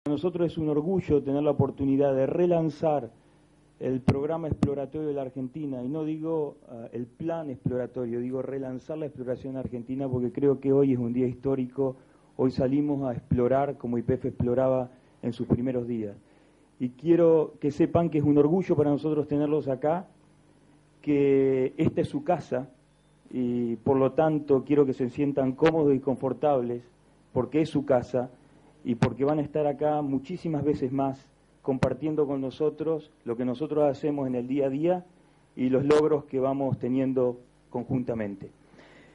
Para nosotros es un orgullo tener la oportunidad de relanzar el programa exploratorio de la Argentina, y no digo el plan exploratorio, digo relanzar la exploración argentina, porque creo que hoy es un día histórico. Hoy salimos a explorar como YPF exploraba en sus primeros días. Y quiero que sepan que es un orgullo para nosotros tenerlos acá, que esta es su casa, y por lo tanto quiero que se sientan cómodos y confortables, porque es su casa, y porque van a estar acá muchísimas veces más compartiendo con nosotros lo que nosotros hacemos en el día a día y los logros que vamos teniendo conjuntamente.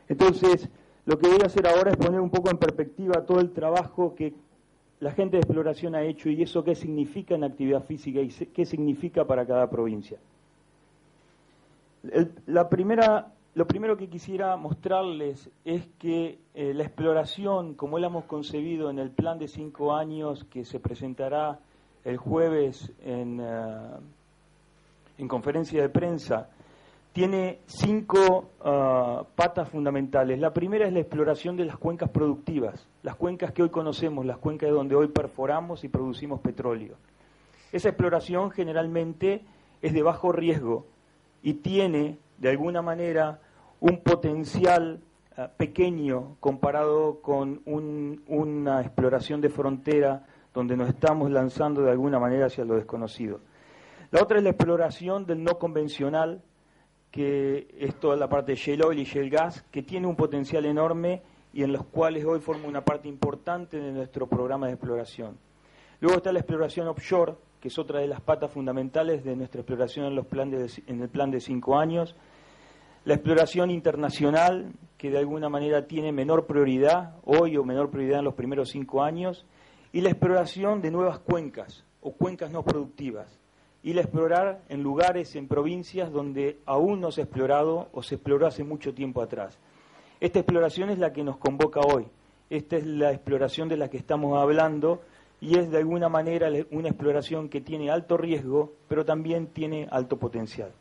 Entonces, lo que voy a hacer ahora es poner un poco en perspectiva todo el trabajo que la gente de exploración ha hecho y eso qué significa en actividad física y qué significa para cada provincia. Lo primero que quisiera mostrarles es que la exploración, como la hemos concebido en el plan de 5 años que se presentará el jueves en conferencia de prensa, tiene 5 patas fundamentales. La primera es la exploración de las cuencas productivas, las cuencas que hoy conocemos, las cuencas de donde hoy perforamos y producimos petróleo. Esa exploración generalmente es de bajo riesgo y tiene, de alguna manera, un potencial pequeño comparado con una exploración de frontera donde nos estamos lanzando de alguna manera hacia lo desconocido. La otra es la exploración del no convencional, que es toda la parte de shale oil y shale gas, que tiene un potencial enorme y en los cuales hoy forma una parte importante de nuestro programa de exploración. Luego está la exploración offshore, que es otra de las patas fundamentales de nuestra exploración en el plan de 5 años. La exploración internacional, que de alguna manera tiene menor prioridad hoy o menor prioridad en los primeros 5 años. Y la exploración de nuevas cuencas o cuencas no productivas. Y la explorar en lugares, en provincias donde aún no se ha explorado o se exploró hace mucho tiempo atrás. Esta exploración es la que nos convoca hoy. Esta es la exploración de la que estamos hablando y es de alguna manera una exploración que tiene alto riesgo, pero también tiene alto potencial.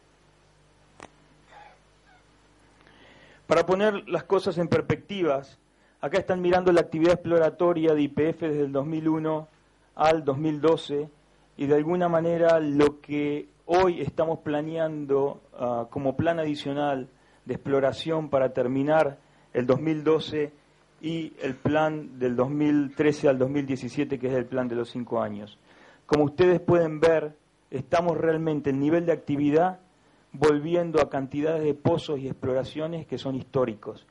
Para poner las cosas en perspectivas, acá están mirando la actividad exploratoria de YPF desde el 2001 al 2012 y de alguna manera lo que hoy estamos planeando como plan adicional de exploración para terminar el 2012 y el plan del 2013 al 2017, que es el plan de los 5 años. Como ustedes pueden ver, estamos realmente en nivel de actividad volviendo a cantidades de pozos y exploraciones que son históricos.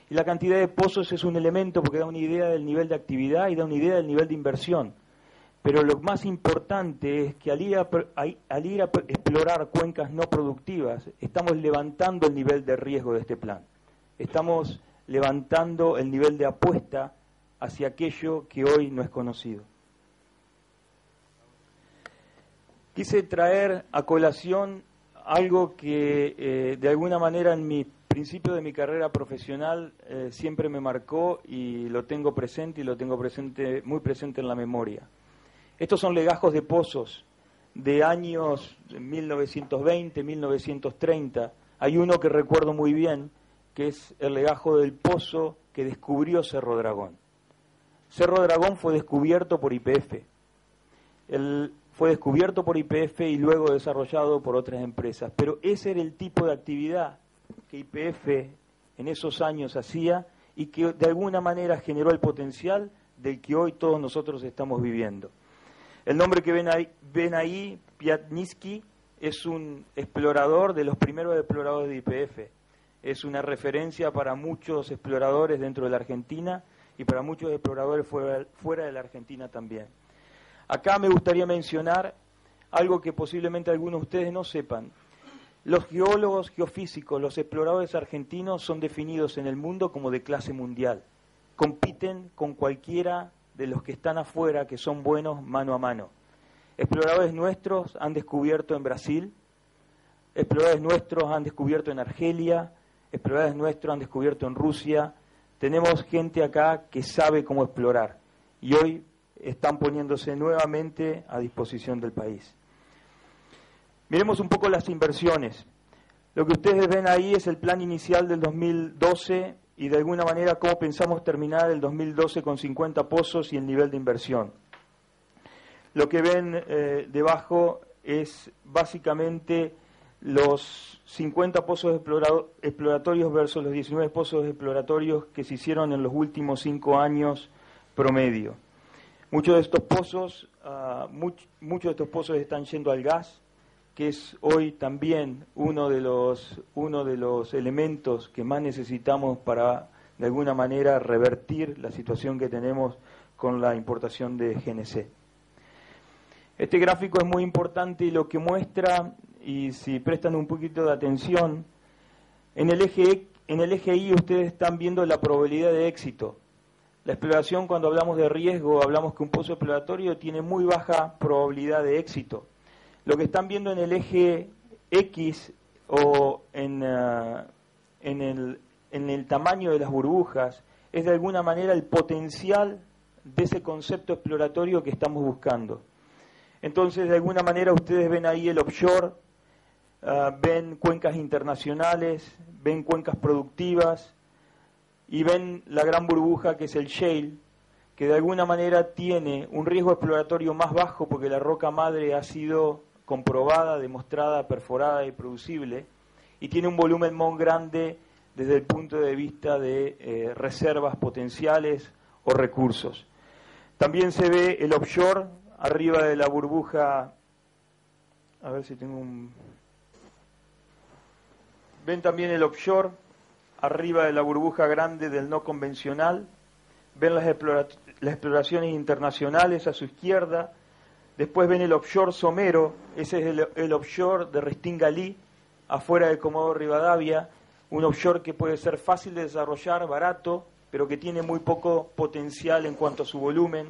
Y la cantidad de pozos es un elemento porque da una idea del nivel de actividad y da una idea del nivel de inversión. Pero lo más importante es que al ir a explorar cuencas no productivas, estamos levantando el nivel de riesgo de este plan. Estamos levantando el nivel de apuesta hacia aquello que hoy no es conocido. Quise traer a colación algo que de alguna manera en mi principio de mi carrera profesional siempre me marcó y lo tengo presente muy presente en la memoria. Estos son legajos de pozos de años 1920, 1930. Hay uno que recuerdo muy bien, que es el legajo del pozo que descubrió Cerro Dragón. Cerro Dragón fue descubierto por YPF. Fue descubierto por YPF y luego desarrollado por otras empresas. Pero ese era el tipo de actividad que YPF en esos años hacía y que de alguna manera generó el potencial del que hoy todos nosotros estamos viviendo. El nombre que ven ahí, Piatnitsky, es un explorador de los primeros exploradores de YPF. Es una referencia para muchos exploradores dentro de la Argentina y para muchos exploradores fuera de la Argentina también. Acá me gustaría mencionar algo que posiblemente algunos de ustedes no sepan. Los geólogos, geofísicos, los exploradores argentinos son definidos en el mundo como de clase mundial. Compiten con cualquiera de los que están afuera, que son buenos mano a mano. Exploradores nuestros han descubierto en Brasil, exploradores nuestros han descubierto en Argelia, exploradores nuestros han descubierto en Rusia. Tenemos gente acá que sabe cómo explorar y hoy están poniéndose nuevamente a disposición del país. Miremos un poco las inversiones. Lo que ustedes ven ahí es el plan inicial del 2012 y de alguna manera cómo pensamos terminar el 2012 con 50 pozos y el nivel de inversión. Lo que ven debajo es básicamente los 50 pozos exploratorios versus los 19 pozos exploratorios que se hicieron en los últimos 5 años promedio. Muchos de estos pozos están yendo al gas, que es hoy también uno de los elementos que más necesitamos para, de alguna manera, revertir la situación que tenemos con la importación de GNC. Este gráfico es muy importante y lo que muestra, y si prestan un poquito de atención, en el eje Y ustedes están viendo la probabilidad de éxito. La exploración, cuando hablamos de riesgo, hablamos que un pozo exploratorio tiene muy baja probabilidad de éxito. Lo que están viendo en el eje X o en el tamaño de las burbujas es de alguna manera el potencial de ese concepto exploratorio que estamos buscando. Entonces, de alguna manera, ustedes ven ahí el offshore, ven cuencas internacionales, ven cuencas productivas y ven la gran burbuja que es el shale, que de alguna manera tiene un riesgo exploratorio más bajo porque la roca madre ha sido comprobada, demostrada, perforada y producible, y tiene un volumen muy grande desde el punto de vista de reservas potenciales o recursos. También se ve el offshore arriba de la burbuja, a ver si tengo un... Ven también el offshore arriba de la burbuja grande del no convencional, ven las exploraciones internacionales a su izquierda, después ven el offshore somero, ese es el offshore de Restingalí, afuera de Comodoro Rivadavia, un offshore que puede ser fácil de desarrollar, barato, pero que tiene muy poco potencial en cuanto a su volumen.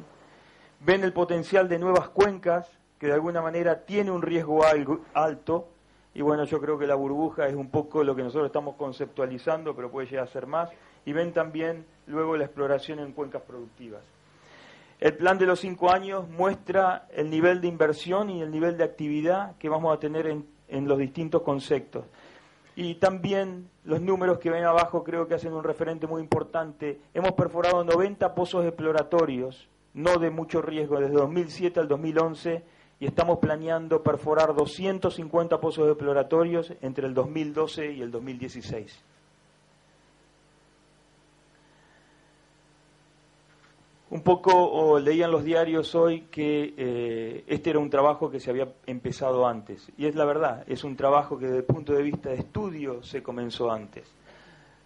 Ven el potencial de nuevas cuencas, que de alguna manera tiene un riesgo alto, y bueno, yo creo que la burbuja es un poco lo que nosotros estamos conceptualizando, pero puede llegar a ser más, y ven también luego la exploración en cuencas productivas. El plan de los 5 años muestra el nivel de inversión y el nivel de actividad que vamos a tener en los distintos conceptos. Y también los números que ven abajo creo que hacen un referente muy importante. Hemos perforado 90 pozos exploratorios, no de mucho riesgo, desde 2007 al 2011, y estamos planeando perforar 250 pozos exploratorios entre el 2012 y el 2016. Un poco leían los diarios hoy que este era un trabajo que se había empezado antes, y es la verdad, es un trabajo que desde el punto de vista de estudio se comenzó antes.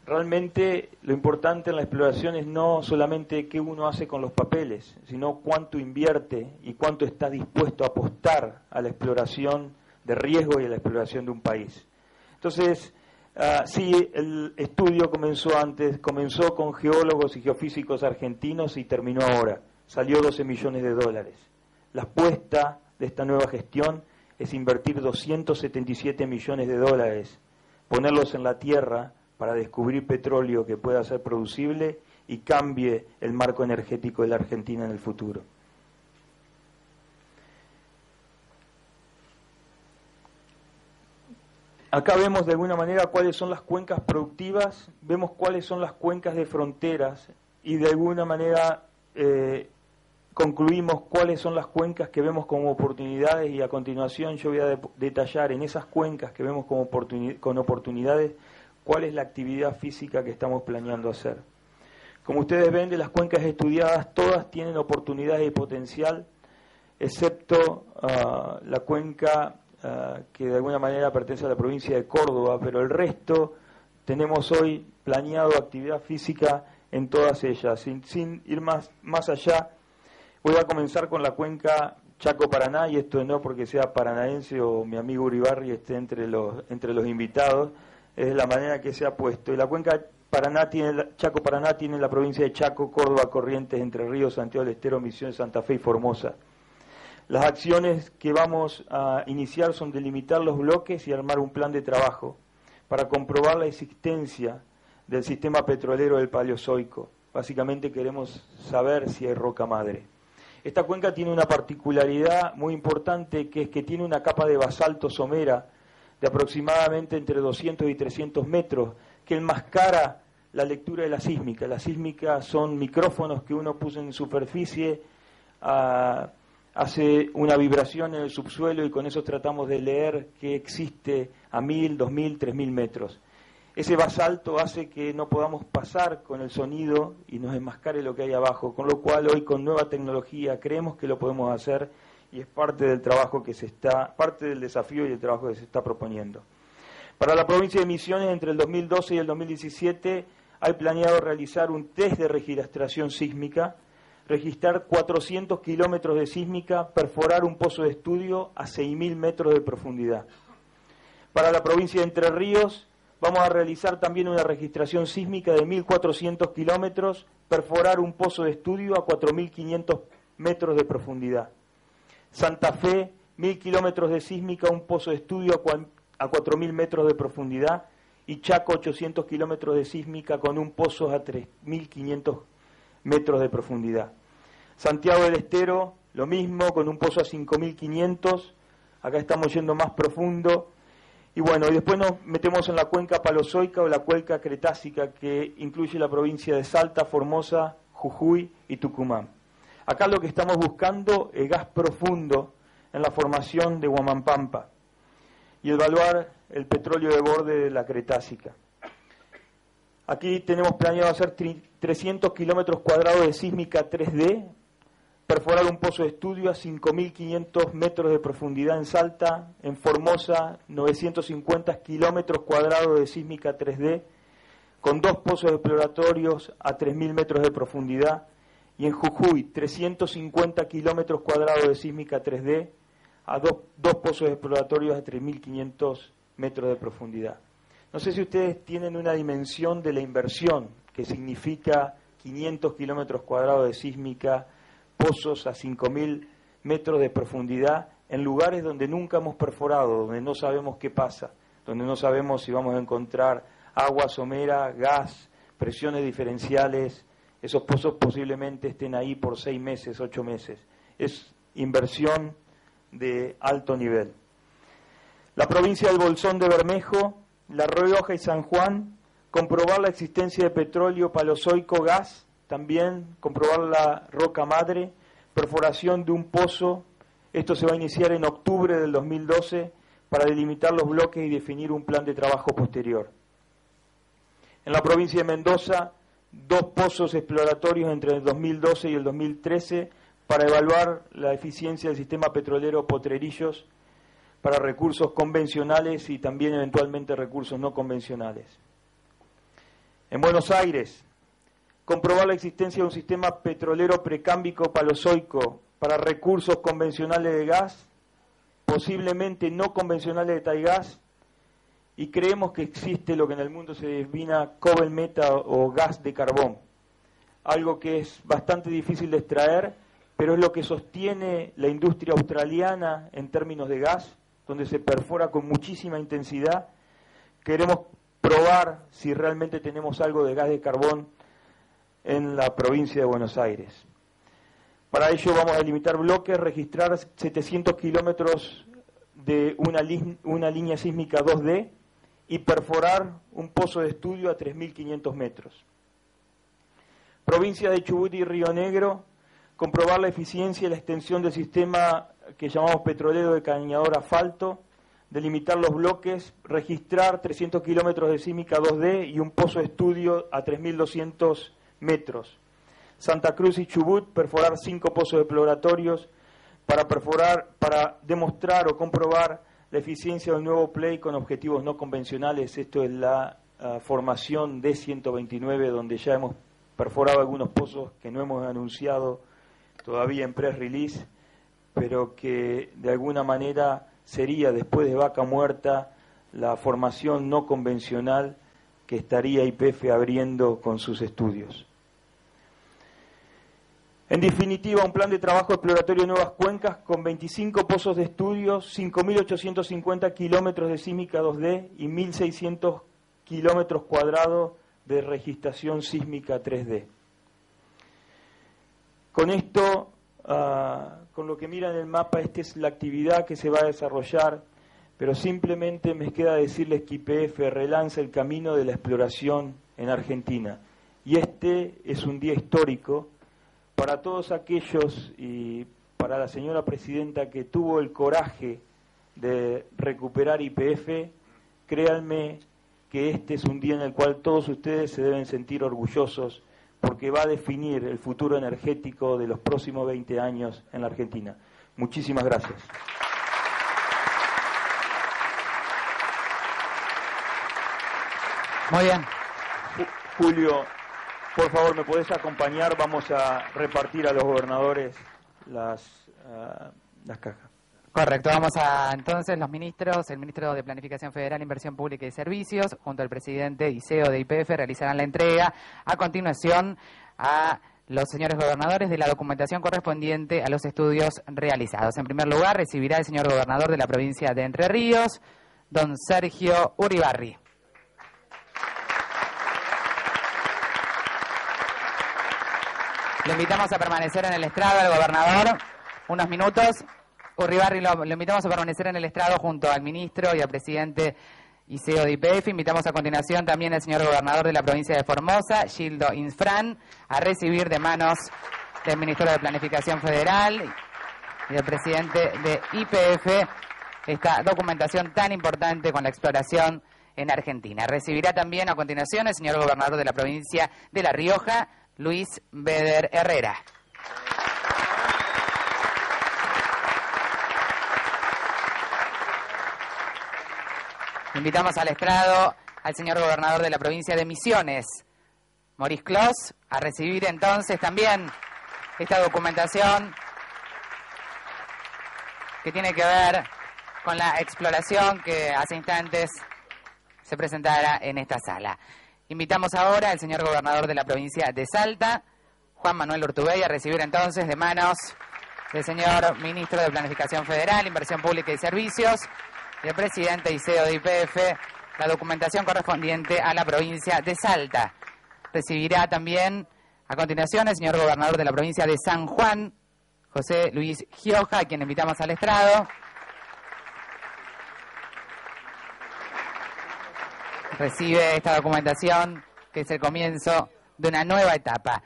Realmente lo importante en la exploración es no solamente qué uno hace con los papeles, sino cuánto invierte y cuánto está dispuesto a apostar a la exploración de riesgo y a la exploración de un país. Entonces, sí, el estudio comenzó antes, comenzó con geólogos y geofísicos argentinos y terminó ahora. Salió $12 millones. La apuesta de esta nueva gestión es invertir $277 millones, ponerlos en la tierra para descubrir petróleo que pueda ser producible y cambie el marco energético de la Argentina en el futuro. Acá vemos de alguna manera cuáles son las cuencas productivas, vemos cuáles son las cuencas de fronteras y de alguna manera concluimos cuáles son las cuencas que vemos como oportunidades, y a continuación yo voy a detallar en esas cuencas que vemos como oportunidades cuál es la actividad física que estamos planeando hacer. Como ustedes ven, de las cuencas estudiadas, todas tienen oportunidades y potencial, excepto la cuenca que de alguna manera pertenece a la provincia de Córdoba, pero el resto tenemos hoy planeado actividad física en todas ellas. Sin ir más allá, voy a comenzar con la cuenca Chaco-Paraná, y esto no porque sea paranaense o mi amigo Uribarri esté entre los invitados, es la manera que se ha puesto. Y la cuenca Chaco-Paraná tiene la provincia de Chaco, Córdoba, Corrientes, Entre Ríos, Santiago del Estero, Misiones, Santa Fe y Formosa. Las acciones que vamos a iniciar son delimitar los bloques y armar un plan de trabajo para comprobar la existencia del sistema petrolero del Paleozoico. Básicamente queremos saber si hay roca madre. Esta cuenca tiene una particularidad muy importante, que es que tiene una capa de basalto somera de aproximadamente entre 200 y 300 metros, que enmascara la lectura de la sísmica. La sísmica son micrófonos que uno puso en superficie hace una vibración en el subsuelo y con eso tratamos de leer qué existe a 1000, 2000, 3000 metros. Ese basalto hace que no podamos pasar con el sonido y nos enmascare lo que hay abajo, con lo cual hoy con nueva tecnología creemos que lo podemos hacer y es parte del trabajo parte del desafío y el trabajo que se está proponiendo. Para la provincia de Misiones, entre el 2012 y el 2017, hay planeado realizar un test de registración sísmica, registrar 400 kilómetros de sísmica, perforar un pozo de estudio a 6.000 metros de profundidad. Para la provincia de Entre Ríos, vamos a realizar también una registración sísmica de 1.400 kilómetros, perforar un pozo de estudio a 4.500 metros de profundidad. Santa Fe, 1.000 kilómetros de sísmica, un pozo de estudio a 4.000 metros de profundidad, y Chaco, 800 kilómetros de sísmica con un pozo a 3.500 metros de profundidad. Santiago del Estero, lo mismo, con un pozo a 5.500, acá estamos yendo más profundo. Y bueno, y después nos metemos en la cuenca palozoica o la cuenca cretácica, que incluye la provincia de Salta, Formosa, Jujuy y Tucumán. Acá lo que estamos buscando es gas profundo en la formación de Huamampampa y evaluar el petróleo de borde de la cretácica. Aquí tenemos planeado hacer 300 kilómetros cuadrados de sísmica 3D, perforar un pozo de estudio a 5.500 metros de profundidad en Salta, en Formosa 950 kilómetros cuadrados de sísmica 3D, con 2 pozos exploratorios a 3.000 metros de profundidad, y en Jujuy 350 kilómetros cuadrados de sísmica 3D, a dos pozos exploratorios a 3.500 metros de profundidad. No sé si ustedes tienen una dimensión de la inversión, que significa 500 kilómetros cuadrados de sísmica, pozos a 5.000 metros de profundidad, en lugares donde nunca hemos perforado, donde no sabemos qué pasa, donde no sabemos si vamos a encontrar agua somera, gas, presiones diferenciales. Esos pozos posiblemente estén ahí por 6 meses, 8 meses. Es inversión de alto nivel. La provincia del Bolsón de Bermejo, La Rioja y San Juan, comprobar la existencia de petróleo palozoico, gas, también comprobar la roca madre, perforación de un pozo. Esto se va a iniciar en octubre del 2012 para delimitar los bloques y definir un plan de trabajo posterior. En la provincia de Mendoza, 2 pozos exploratorios entre el 2012 y el 2013 para evaluar la eficiencia del sistema petrolero Potrerillos para recursos convencionales y también eventualmente recursos no convencionales. En Buenos Aires, comprobar la existencia de un sistema petrolero precámbico palozoico para recursos convencionales de gas, posiblemente no convencionales de Taigás, y creemos que existe lo que en el mundo se denomina cobre meta o gas de carbón, algo que es bastante difícil de extraer, pero es lo que sostiene la industria australiana en términos de gas, donde se perfora con muchísima intensidad. Queremos probar si realmente tenemos algo de gas de carbón en la provincia de Buenos Aires. Para ello vamos a delimitar bloques, registrar 700 kilómetros de una línea sísmica 2D y perforar un pozo de estudio a 3.500 metros. Provincia de Chubut y Río Negro, comprobar la eficiencia y la extensión del sistema que llamamos petrolero de cañador asfalto, delimitar los bloques, registrar 300 kilómetros de sísmica 2D y un pozo de estudio a 3.200 metros. Santa Cruz y Chubut, perforar 5 pozos exploratorios para demostrar o comprobar la eficiencia del nuevo PLEI con objetivos no convencionales. Esto es la formación D129, donde ya hemos perforado algunos pozos que no hemos anunciado todavía en press release, pero que de alguna manera sería, después de Vaca Muerta, la formación no convencional que estaría YPF abriendo con sus estudios. En definitiva, un plan de trabajo exploratorio de nuevas cuencas con 25 pozos de estudios, 5.850 kilómetros de sísmica 2D y 1.600 kilómetros cuadrados de registración sísmica 3D. Con esto, con lo que miran en el mapa, esta es la actividad que se va a desarrollar, pero simplemente me queda decirles que YPF relanza el camino de la exploración en Argentina. Y este es un día histórico para todos aquellos, y para la señora presidenta que tuvo el coraje de recuperar YPF, créanme que este es un día en el cual todos ustedes se deben sentir orgullosos porque va a definir el futuro energético de los próximos 20 años en la Argentina. Muchísimas gracias. Muy bien. Julio, por favor, ¿me podés acompañar? Vamos a repartir a los gobernadores las cajas. Correcto, vamos a entonces los ministros, el ministro de Planificación Federal, Inversión Pública y Servicios, junto al presidente y CEO de YPF, realizarán la entrega a continuación a los señores gobernadores de la documentación correspondiente a los estudios realizados. En primer lugar, recibirá el señor gobernador de la provincia de Entre Ríos, don Sergio Uribarri. Le invitamos a permanecer en el estrado al gobernador unos minutos. Uribarri lo invitamos a permanecer en el estrado junto al ministro y al presidente y CEO de YPF. Invitamos a continuación también al señor gobernador de la provincia de Formosa, Gildo Insfrán, a recibir de manos del ministro de Planificación Federal y del presidente de YPF esta documentación tan importante con la exploración en Argentina. Recibirá también a continuación el señor gobernador de la provincia de La Rioja, Luis Beder Herrera. Invitamos al estrado al señor gobernador de la provincia de Misiones, Maurice Clos, a recibir entonces también esta documentación que tiene que ver con la exploración que hace instantes se presentará en esta sala. Invitamos ahora al señor gobernador de la provincia de Salta, Juan Manuel Urtubey, a recibir entonces de manos del señor ministro de Planificación Federal, Inversión Pública y Servicios, y el presidente y CEO de YPF, la documentación correspondiente a la provincia de Salta. Recibirá también a continuación el señor gobernador de la provincia de San Juan, José Luis Gioja, a quien invitamos al estrado. Recibe esta documentación que es el comienzo de una nueva etapa.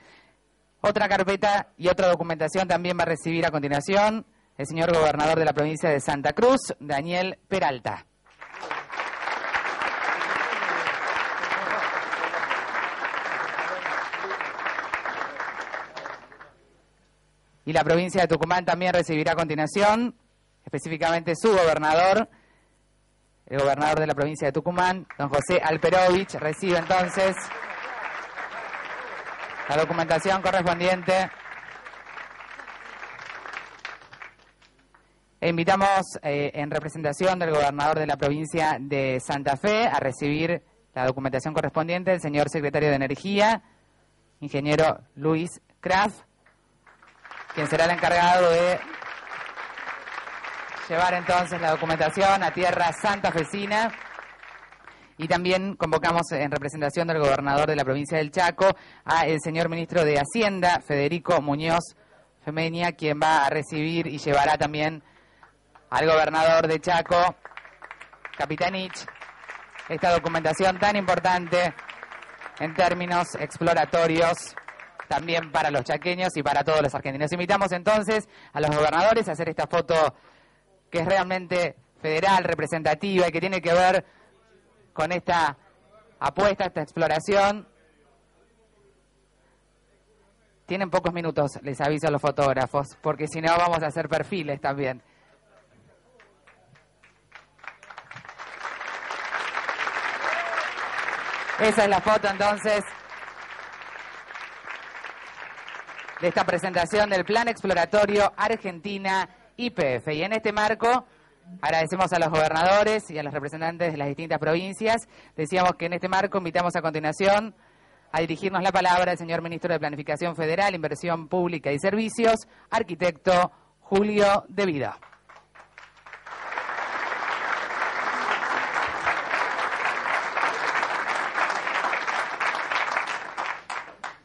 Otra carpeta y otra documentación también va a recibir a continuación el señor gobernador de la provincia de Santa Cruz, Daniel Peralta. Y la provincia de Tucumán también recibirá a continuación, específicamente su gobernador, el gobernador de la provincia de Tucumán, don José Alperovich, recibe entonces la documentación correspondiente. E invitamos en representación del gobernador de la provincia de Santa Fe a recibir la documentación correspondiente el señor secretario de Energía, ingeniero Luis Kraft, quien será el encargado de llevar entonces la documentación a tierra santafesina. Y también convocamos en representación del gobernador de la provincia del Chaco a el señor ministro de Hacienda, Federico Muñoz Femeña, quien va a recibir y llevará también al gobernador de Chaco, Capitanich, esta documentación tan importante en términos exploratorios también para los chaqueños y para todos los argentinos. Invitamos entonces a los gobernadores a hacer esta foto que es realmente federal, representativa y que tiene que ver con esta apuesta, esta exploración. Tienen pocos minutos, les aviso a los fotógrafos, porque si no vamos a hacer perfiles también. Esa es la foto entonces de esta presentación del Plan Exploratorio Argentina YPF. Y en este marco agradecemos a los gobernadores y a los representantes de las distintas provincias. Decíamos que en este marco invitamos a continuación a dirigirnos la palabra al señor ministro de Planificación Federal, Inversión Pública y Servicios, arquitecto Julio De Vida.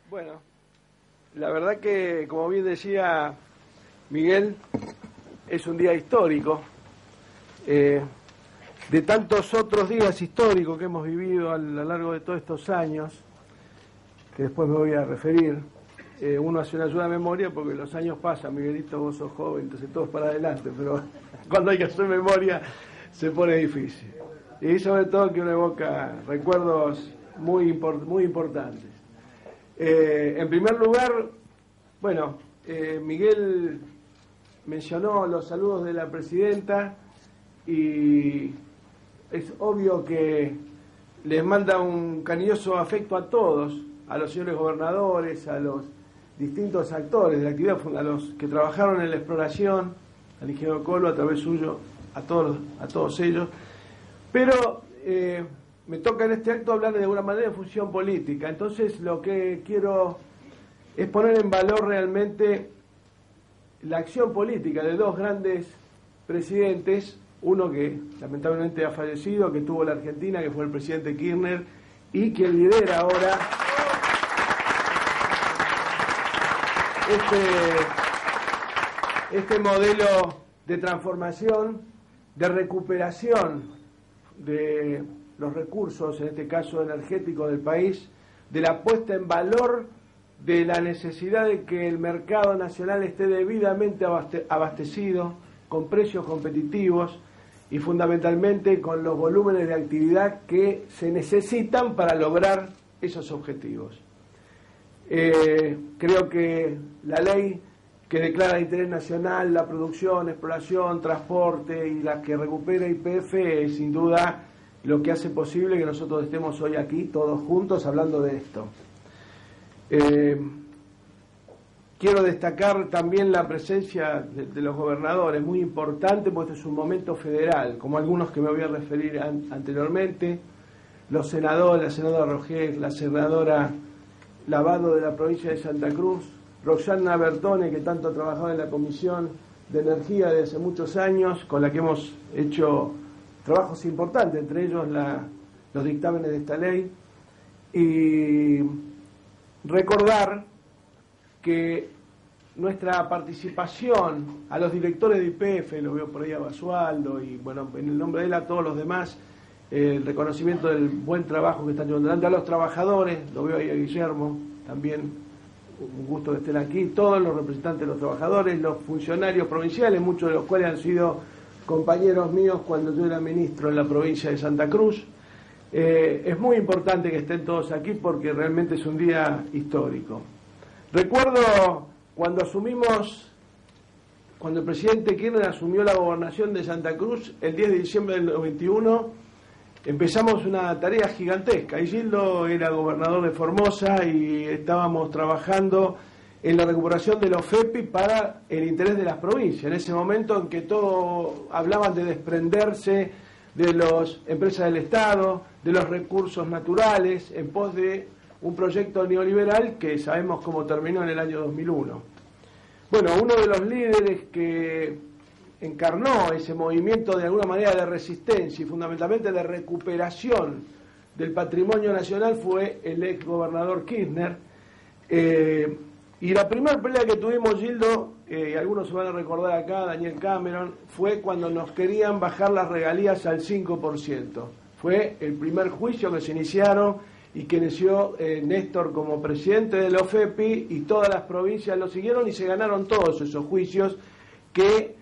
Bueno, la verdad que, como bien decía Miguel, es un día histórico. De tantos otros días históricos que hemos vivido a lo largo de todos estos años, que después me voy a referir, uno hace una ayuda de memoria porque los años pasan, Miguelito, vos sos joven, entonces todos para adelante, pero cuando hay que hacer memoria se pone difícil. Y sobre todo que uno evoca recuerdos muy importantes. En primer lugar, bueno, Miguel mencionó los saludos de la presidenta y es obvio que les manda un cariñoso afecto a todos, a los señores gobernadores, a los distintos actores de la actividad, a los que trabajaron en la exploración, al ingeniero Colo, a través suyo, a todos ellos. Pero me toca en este acto hablar de alguna manera de función política. Entonces lo que quiero es poner en valor realmente la acción política de dos grandes presidentes, uno que lamentablemente ha fallecido, que tuvo la Argentina, que fue el presidente Kirchner, y quien lidera ahora este modelo de transformación, de recuperación de los recursos, en este caso energéticos del país, de la puesta en valor de la necesidad de que el mercado nacional esté debidamente abastecido, con precios competitivos y fundamentalmente con los volúmenes de actividad que se necesitan para lograr esos objetivos. Creo que la ley que declara de interés nacional la producción, exploración, transporte y la que recupera YPF es sin duda lo que hace posible que nosotros estemos hoy aquí todos juntos hablando de esto. Quiero destacar también la presencia de los gobernadores, muy importante porque este es un momento federal, como algunos que me voy a referir anteriormente, los senadores, la senadora Roger, la senadora Lavado de la provincia de Santa Cruz, Roxana Bertone, que tanto ha trabajado en la Comisión de Energía desde hace muchos años, con la que hemos hecho trabajos importantes, entre ellos los dictámenes de esta ley, y recordar que nuestra participación a los directores de YPF, lo veo por ahí a Basualdo, y bueno, en el nombre de él a todos los demás, el reconocimiento del buen trabajo que están llevando adelante, a los trabajadores, lo veo ahí a Guillermo, también un gusto que estén aquí, todos los representantes de los trabajadores, los funcionarios provinciales, muchos de los cuales han sido compañeros míos cuando yo era ministro en la provincia de Santa Cruz. Es muy importante que estén todos aquí porque realmente es un día histórico. Recuerdo cuando el presidente Kirchner asumió la gobernación de Santa Cruz, el 10 de diciembre del 91, empezamos una tarea gigantesca. Gildo era gobernador de Formosa y estábamos trabajando en la recuperación de los FEPI para el interés de las provincias. En ese momento en que todos hablaban de desprenderse de las empresas del Estado, de los recursos naturales, en pos de un proyecto neoliberal que sabemos cómo terminó en el año 2001. Bueno, uno de los líderes que encarnó ese movimiento de alguna manera de resistencia y fundamentalmente de recuperación del patrimonio nacional fue el ex gobernador Kirchner. Y la primera pelea que tuvimos, Gildo, algunos se van a recordar acá, Daniel Cameron, fue cuando nos querían bajar las regalías al 5%. Fue el primer juicio que se iniciaron y que inició Néstor como presidente de la OFEPI y todas las provincias lo siguieron y se ganaron todos esos juicios que,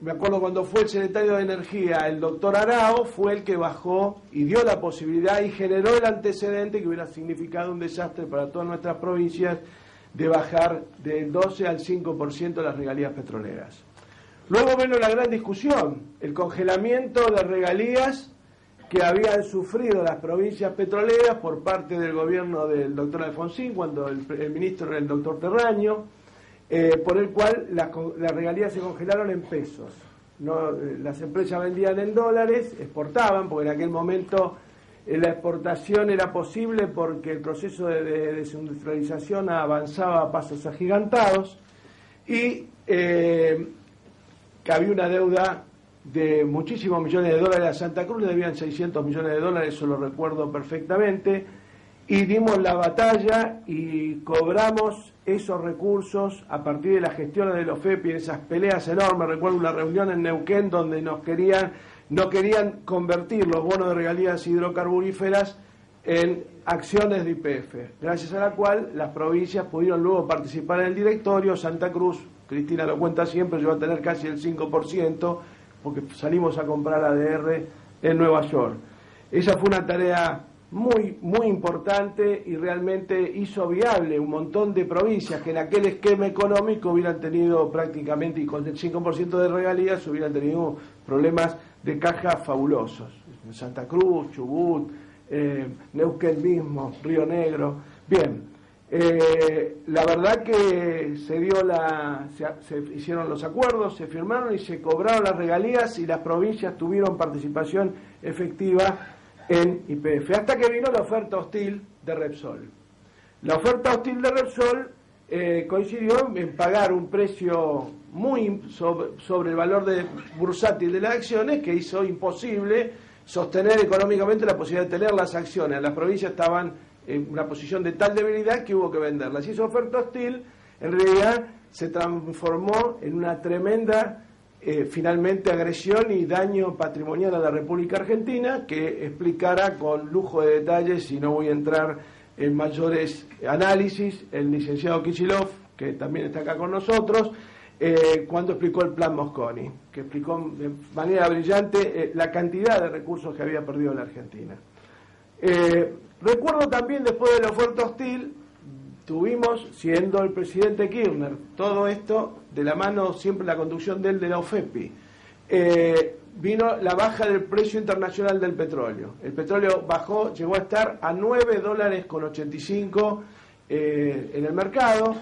me acuerdo cuando fue el secretario de Energía, el doctor Arao, fue el que bajó y dio la posibilidad y generó el antecedente que hubiera significado un desastre para todas nuestras provincias de bajar del 12 al 5% las regalías petroleras. Luego vino la gran discusión, el congelamiento de regalías que habían sufrido las provincias petroleras por parte del gobierno del doctor Alfonsín, cuando el ministro era el doctor Terraño, por el cual las regalías se congelaron en pesos. No, las empresas vendían en dólares, exportaban, porque en aquel momento la exportación era posible porque el proceso de desindustrialización avanzaba a pasos agigantados y que había una deuda de muchísimos millones de dólares a Santa Cruz, le debían 600 millones de dólares, eso lo recuerdo perfectamente, y dimos la batalla y cobramos esos recursos a partir de las gestiones de los FEPI, en esas peleas enormes. Recuerdo una reunión en Neuquén donde no querían convertir los bonos de regalías hidrocarburíferas en acciones de YPF, gracias a la cual las provincias pudieron luego participar en el directorio. Santa Cruz, Cristina lo cuenta siempre, llegó a tener casi el 5%, porque salimos a comprar ADR en Nueva York. Esa fue una tarea muy importante y realmente hizo viable un montón de provincias que en aquel esquema económico hubieran tenido prácticamente, y con el 5% de regalías, hubieran tenido problemas de caja fabulosos. Santa Cruz, Chubut, Neuquén mismo, Río Negro. Bien, la verdad que se hicieron los acuerdos, se firmaron y se cobraron las regalías y las provincias tuvieron participación efectiva en YPF, hasta que vino la oferta hostil de Repsol. La oferta hostil de Repsol coincidió en pagar un precio muy sobre el valor bursátil de las acciones, que hizo imposible sostener económicamente la posibilidad de tener las acciones. Las provincias estaban en una posición de tal debilidad que hubo que venderlas. Y esa oferta hostil en realidad se transformó en una tremenda finalmente agresión y daño patrimonial a la República Argentina, que explicará con lujo de detalles, y no voy a entrar en mayores análisis, el licenciado Kicillof, que también está acá con nosotros, cuando explicó el plan Mosconi, que explicó de manera brillante la cantidad de recursos que había perdido la Argentina. Recuerdo también, después de la oferta hostil, tuvimos, siendo el presidente Kirchner, todo esto de la mano, siempre la conducción de la OFEPI, vino la baja del precio internacional del petróleo. El petróleo bajó, llegó a estar a $9.85 en el mercado,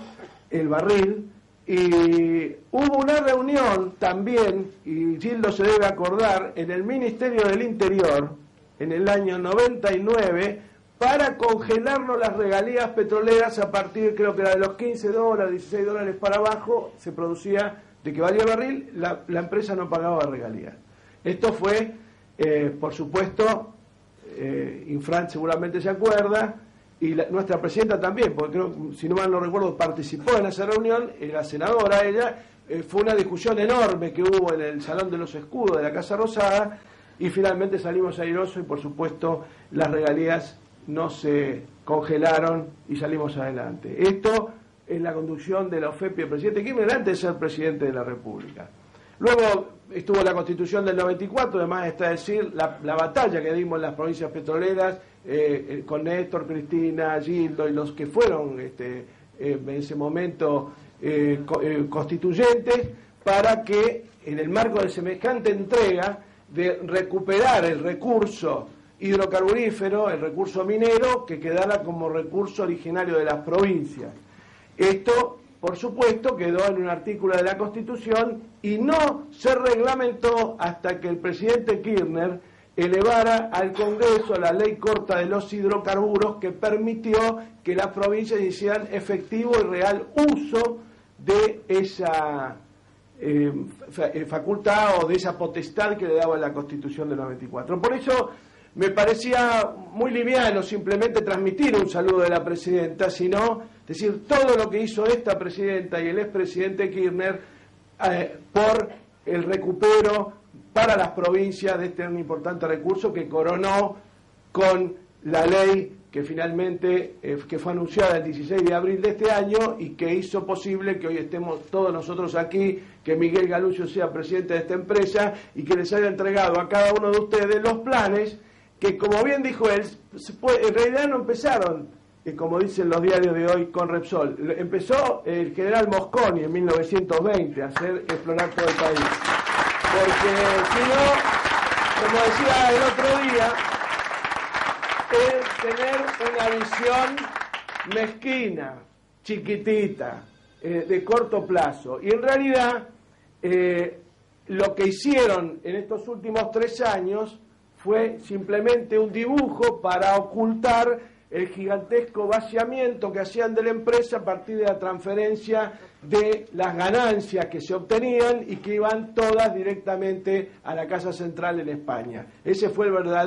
el barril, y hubo una reunión también, y Gildo se debe acordar, en el Ministerio del Interior, en el año 99, para congelarnos las regalías petroleras a partir, creo que era de los $15, $16 para abajo, se producía, de que valía el barril, la empresa no pagaba regalías. Esto fue, por supuesto, Infran seguramente se acuerda, y nuestra presidenta también, porque creo, si no mal no recuerdo, participó en esa reunión, era senadora ella, fue una discusión enorme que hubo en el Salón de los Escudos de la Casa Rosada, y finalmente salimos airosos y, por supuesto, las regalías no se congelaron y salimos adelante. Esto es la conducción de la OFEPI, el presidente Kirchner, antes de ser presidente de la República. Luego estuvo la Constitución del 94, además está decir la batalla que dimos en las provincias petroleras con Néstor, Cristina, Gildo y los que fueron en ese momento constituyentes, para que en el marco de semejante entrega de recuperar el recurso hidrocarburífero, el recurso minero, que quedara como recurso originario de las provincias. Esto, por supuesto, quedó en un artículo de la Constitución y no se reglamentó hasta que el presidente Kirchner elevara al Congreso la ley corta de los hidrocarburos, que permitió que las provincias hicieran efectivo y real uso de esa facultad o de esa potestad que le daba la Constitución del 94. Por eso me parecía muy liviano simplemente transmitir un saludo de la presidenta, sino decir todo lo que hizo esta presidenta y el expresidente Kirchner por el recupero para las provincias de este importante recurso, que coronó con la ley que finalmente que fue anunciada el 16 de abril de este año y que hizo posible que hoy estemos todos nosotros aquí, que Miguel Galuccio sea presidente de esta empresa y que les haya entregado a cada uno de ustedes los planes que, como bien dijo él, en realidad no empezaron, como dicen los diarios de hoy, con Repsol. Empezó el general Mosconi en 1920 a hacer explorar todo el país. Porque si no, como decía el otro día, es tener una visión mezquina, chiquitita, de corto plazo. Y en realidad, lo que hicieron en estos últimos 3 años fue simplemente un dibujo para ocultar el gigantesco vaciamiento que hacían de la empresa a partir de la transferencia de las ganancias que se obtenían y que iban todas directamente a la Casa Central en España. Ese fue la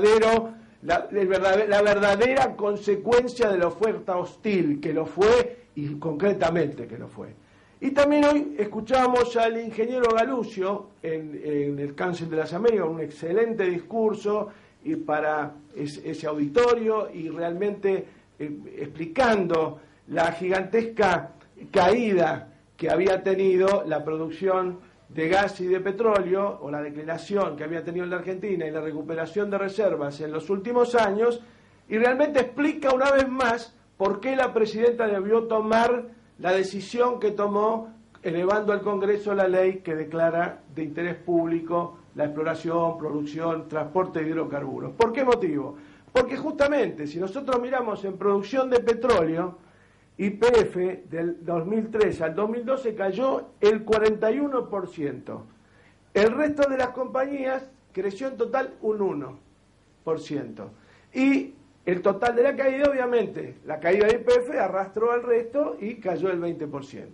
verdadera consecuencia de la oferta hostil, que lo fue, y concretamente que lo fue. Y también hoy escuchamos al ingeniero Galuccio en el Cáncer de las Américas, un excelente discurso y para ese auditorio y realmente explicando la gigantesca caída que había tenido la producción de gas y de petróleo, o la declinación que había tenido en la Argentina y la recuperación de reservas en los últimos años, y realmente explica una vez más por qué la presidenta debió tomar la decisión que tomó, elevando al Congreso la ley que declara de interés público la exploración, producción, transporte de hidrocarburos. ¿Por qué motivo? Porque justamente si nosotros miramos en producción de petróleo, YPF del 2003 al 2012 cayó el 41%. El resto de las compañías creció en total un 1%. Y el total de la caída, obviamente, la caída de YPF arrastró al resto y cayó el 20%.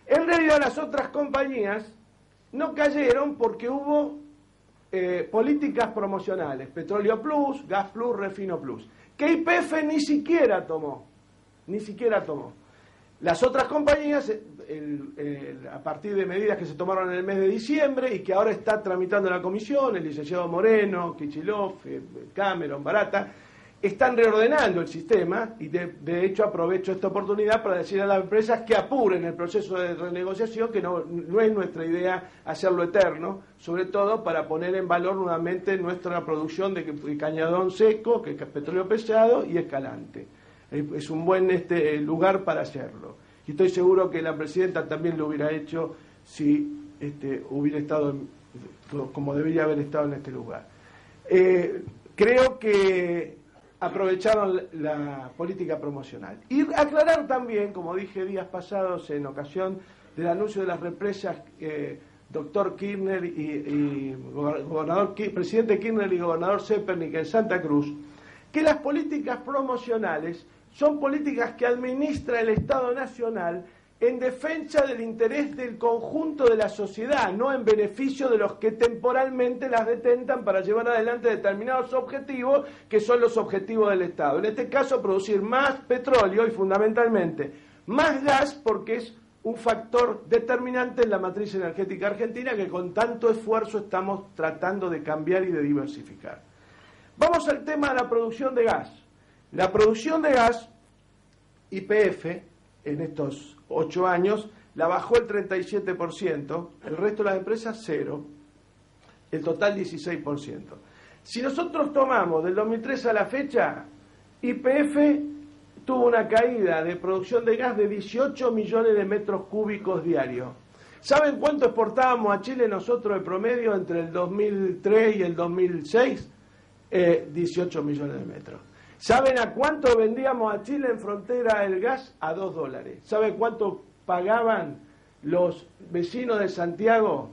En realidad las otras compañías no cayeron porque hubo políticas promocionales, Petróleo Plus, Gas Plus, Refino Plus, que YPF ni siquiera tomó. Las otras compañías, a partir de medidas que se tomaron en el mes de diciembre y que ahora está tramitando la comisión, el licenciado Moreno, Kichilov, Cameron, Barata, están reordenando el sistema y de hecho aprovecho esta oportunidad para decir a las empresas que apuren el proceso de renegociación, que no es nuestra idea hacerlo eterno, sobre todo para poner en valor nuevamente nuestra producción de cañadón seco, que es petróleo pesado y Escalante. Es un buen lugar para hacerlo. Y estoy seguro que la presidenta también lo hubiera hecho si hubiera estado como debería haber estado en este lugar. Creo que aprovecharon la política promocional. Y aclarar también, como dije días pasados en ocasión del anuncio de las represas, doctor Kirchner y presidente Kirchner y gobernador Zepernik en Santa Cruz, que las políticas promocionales son políticas que administra el Estado Nacional en defensa del interés del conjunto de la sociedad, no en beneficio de los que temporalmente las detentan para llevar adelante determinados objetivos que son los objetivos del Estado. En este caso, producir más petróleo y fundamentalmente más gas, porque es un factor determinante en la matriz energética argentina que con tanto esfuerzo estamos tratando de cambiar y de diversificar. Vamos al tema de la producción de gas. La producción de gas, YPF, en estos 8 años, la bajó el 37%, el resto de las empresas 0%, el total 16%. Si nosotros tomamos del 2003 a la fecha, YPF tuvo una caída de producción de gas de 18 millones de metros cúbicos diarios. ¿Saben cuánto exportábamos a Chile nosotros de promedio entre el 2003 y el 2006? 18 millones de metros. ¿Saben a cuánto vendíamos a Chile en frontera el gas? A $2. ¿Saben cuánto pagaban los vecinos de Santiago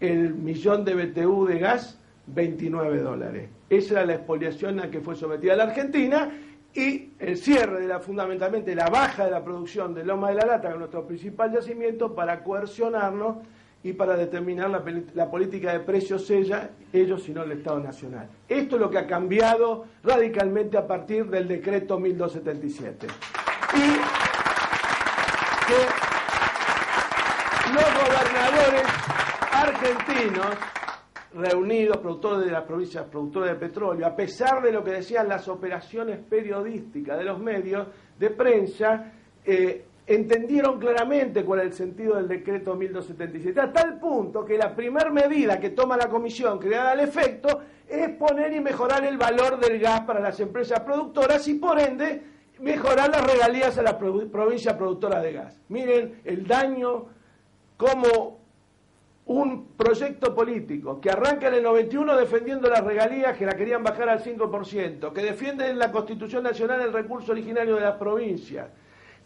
el millón de BTU de gas? $29. Esa era la expoliación a la que fue sometida la Argentina, y el cierre de fundamentalmente la baja de la producción de Loma de la Lata, que es nuestro principal yacimiento, para coercionarnos y para determinar la política de precios ellos y no el Estado Nacional. Esto es lo que ha cambiado radicalmente a partir del decreto 1277. Y que los gobernadores argentinos reunidos, productores de las provincias productoras de petróleo, a pesar de lo que decían las operaciones periodísticas de los medios de prensa, entendieron claramente cuál es el sentido del decreto 1277, a tal punto que la primera medida que toma la comisión que le da el efecto es poner y mejorar el valor del gas para las empresas productoras y por ende mejorar las regalías a las provincias productoras de gas. Miren el daño, como un proyecto político que arranca en el 91 defendiendo las regalías que la querían bajar al 5%, que defiende en la Constitución Nacional el recurso originario de las provincias,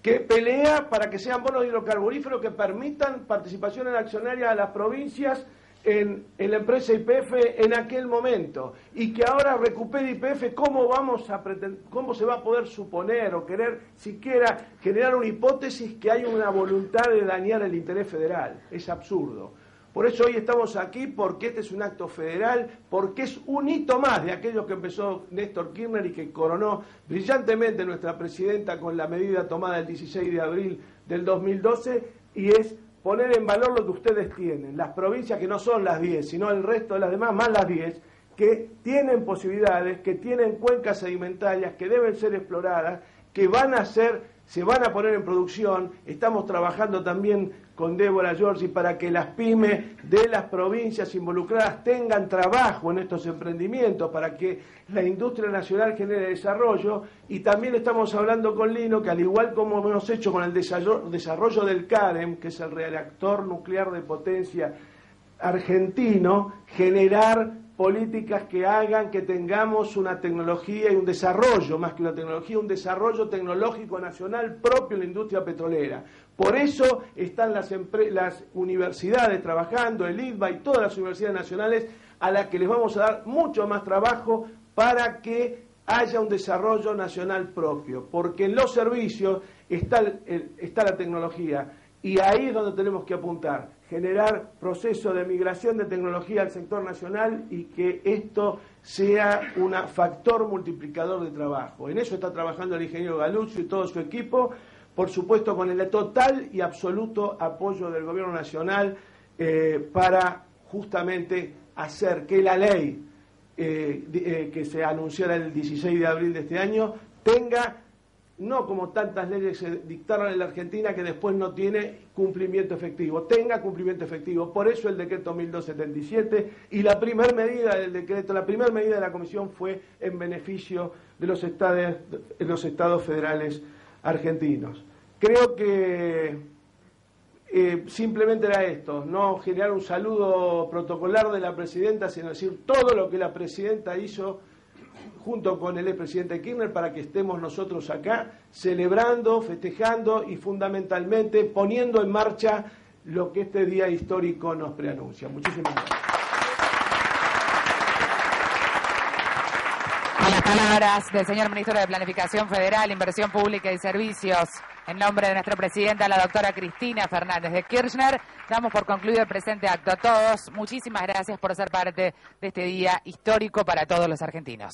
que pelea para que sean bonos hidrocarburíferos que permitan participaciones accionarias a las provincias en la empresa YPF en aquel momento, y que ahora recupere YPF. ¿Cómo se va a poder suponer o querer siquiera generar una hipótesis que hay una voluntad de dañar el interés federal? Es absurdo. Por eso hoy estamos aquí, porque este es un acto federal, porque es un hito más de aquello que empezó Néstor Kirchner y que coronó brillantemente nuestra presidenta con la medida tomada el 16 de abril del 2012, y es poner en valor lo que ustedes tienen, las provincias que no son las 10, sino el resto de las demás, más las 10, que tienen posibilidades, que tienen cuencas sedimentarias, que deben ser exploradas, que se van a poner en producción. Estamos trabajando también con Débora Giorgi para que las pymes de las provincias involucradas tengan trabajo en estos emprendimientos, para que la industria nacional genere desarrollo. Y también estamos hablando con Lino, que al igual como hemos hecho con el desarrollo del CAREM, que es el reactor nuclear de potencia argentino, generar políticas que hagan que tengamos una tecnología y un desarrollo, más que una tecnología, un desarrollo tecnológico nacional propio en la industria petrolera. Por eso están las universidades trabajando, el IDBA y todas las universidades nacionales, a las que les vamos a dar mucho más trabajo para que haya un desarrollo nacional propio, porque en los servicios está la tecnología, y ahí es donde tenemos que apuntar, generar procesos de migración de tecnología al sector nacional y que esto sea un factor multiplicador de trabajo. En eso está trabajando el ingeniero Galuzzo y todo su equipo, por supuesto con el total y absoluto apoyo del Gobierno Nacional para justamente hacer que la ley que se anunciara el 16 de abril de este año tenga, no como tantas leyes se dictaron en la Argentina que después no tiene cumplimiento efectivo, tenga cumplimiento efectivo. Por eso el decreto 1277 y la primera medida del decreto, la primera medida de la Comisión fue en beneficio de los estados federales argentinos. Creo que simplemente era esto, no generar un saludo protocolar de la presidenta, sino decir todo lo que la presidenta hizo junto con el expresidente Kirchner para que estemos nosotros acá celebrando, festejando y fundamentalmente poniendo en marcha lo que este día histórico nos preanuncia. Muchísimas gracias. A las palabras del señor Ministro de Planificación Federal, Inversión Pública y Servicios, en nombre de nuestra presidenta, la doctora Cristina Fernández de Kirchner, damos por concluido el presente acto a todos. Muchísimas gracias por ser parte de este día histórico para todos los argentinos.